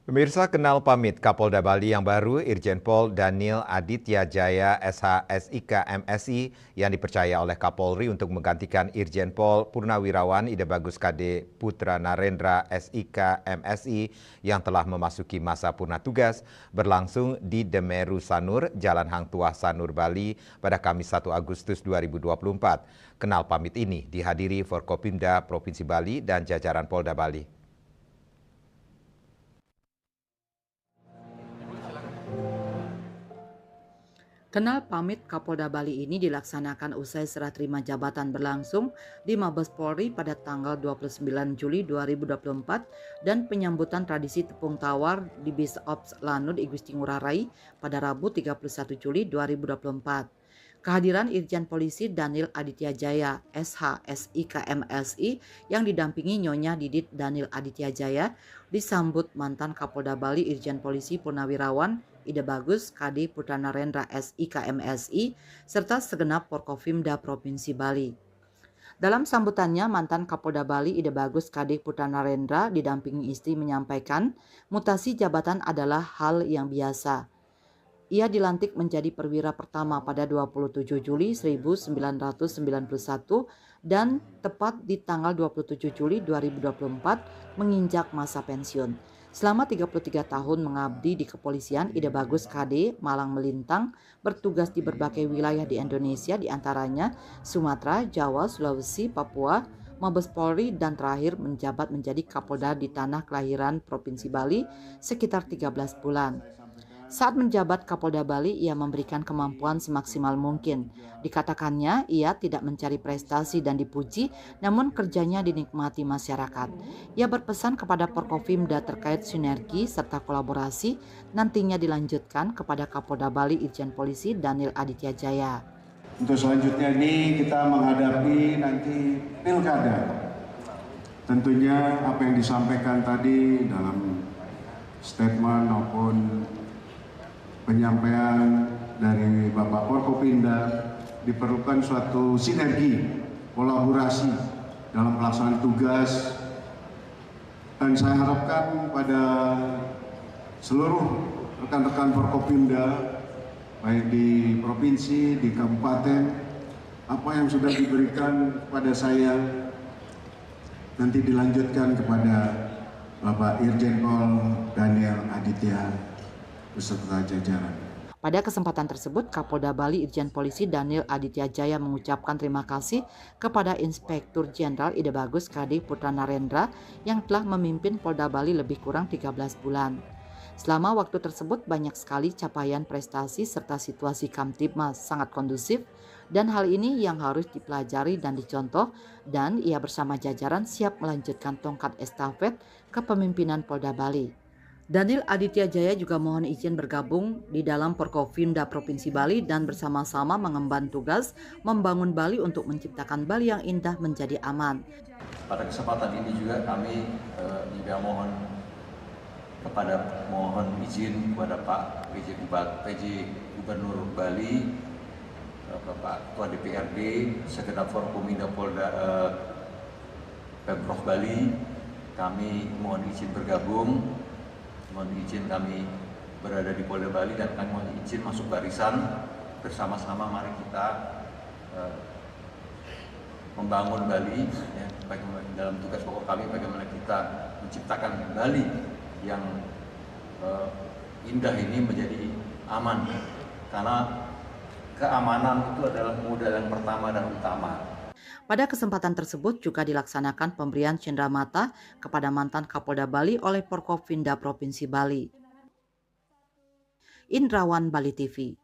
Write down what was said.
Pemirsa, kenal pamit Kapolda Bali yang baru, Irjen Pol Daniel Aditya Jaya SHSIK MSI yang dipercaya oleh Kapolri untuk menggantikan Irjen Pol Purnawirawan Ida Bagus KD Putra Narendra SIK MSI yang telah memasuki masa purna tugas berlangsung di Demeru Sanur, Jalan Hang Tuah Sanur, Bali pada Kamis 1 Agustus 2024. Kenal pamit ini dihadiri Forkopimda Provinsi Bali dan jajaran Polda Bali. Kenal pamit Kapolda Bali ini dilaksanakan usai serah terima jabatan berlangsung di Mabes Polri pada tanggal 29 Juli 2024 dan penyambutan tradisi tepung tawar di Bis Ops Lanut Igusti Ngurah Rai pada Rabu 31 Juli 2024. Kehadiran Irjen Polisi Daniel Aditya Jaya SHSIK MSI yang didampingi Nyonya Didit Daniel Aditya Jaya disambut mantan Kapolda Bali Irjen Polisi Purnawirawan Ida Bagus KD Putra Narendra SIK MSI serta segenap Forkopimda Provinsi Bali. Dalam sambutannya, mantan Kapolda Bali Ida Bagus KD Putra Narendra didampingi istri menyampaikan mutasi jabatan adalah hal yang biasa. Ia dilantik menjadi perwira pertama pada 27 Juli 1991 dan tepat di tanggal 27 Juli 2024 menginjak masa pensiun. Selama 33 tahun mengabdi di kepolisian, Ida Bagus KD Malang melintang bertugas di berbagai wilayah di Indonesia, diantaranya Sumatera, Jawa, Sulawesi, Papua, Mabes Polri, dan terakhir menjabat menjadi Kapolda di tanah kelahiran Provinsi Bali sekitar 13 bulan. Saat menjabat Kapolda Bali, ia memberikan kemampuan semaksimal mungkin. Dikatakannya, ia tidak mencari prestasi dan dipuji, namun kerjanya dinikmati masyarakat. Ia berpesan kepada Forkopimda terkait sinergi serta kolaborasi nantinya dilanjutkan kepada Kapolda Bali Irjen Polisi Daniel Aditya Jaya. Untuk selanjutnya ini kita menghadapi nanti pilkada. Tentunya apa yang disampaikan tadi dalam statement maupun penyampaian dari Bapak Forkopimda diperlukan suatu sinergi, kolaborasi dalam pelaksanaan tugas, dan saya harapkan pada seluruh rekan-rekan Forkopimda baik di provinsi, di kabupaten, apa yang sudah diberikan kepada saya nanti dilanjutkan kepada Bapak Irjen Pol Daniel Aditya beserta jajaran. Pada kesempatan tersebut, Kapolda Bali Irjen Polisi Daniel Aditya Jaya mengucapkan terima kasih kepada Inspektur Jenderal Ida Bagus KD Putra Narendra yang telah memimpin Polda Bali lebih kurang 13 bulan. Selama waktu tersebut banyak sekali capaian prestasi serta situasi Kamtibmas sangat kondusif dan hal ini yang harus dipelajari dan dicontoh, dan ia bersama jajaran siap melanjutkan tongkat estafet kepemimpinan Polda Bali. Daniel Aditya Jaya juga mohon izin bergabung di dalam Forkopimda Provinsi Bali dan bersama-sama mengemban tugas membangun Bali untuk menciptakan Bali yang indah menjadi aman. Pada kesempatan ini juga kami juga mohon izin kepada Pak PJ Gubernur Bali, Bapak Ketua DPRD, segenap Forkopimda Polda Pemprov Bali, kami mohon izin bergabung. Mohon izin kami berada di Polda Bali dan kami mohon izin masuk barisan bersama-sama. Mari kita membangun Bali, ya, dalam tugas pokok kami bagaimana kita menciptakan Bali yang indah ini menjadi aman, karena keamanan itu adalah modal yang pertama dan utama. Pada kesempatan tersebut juga dilaksanakan pemberian cenderamata kepada mantan Kapolda Bali oleh Forkopimda Provinsi Bali. Indrawan, Bali TV.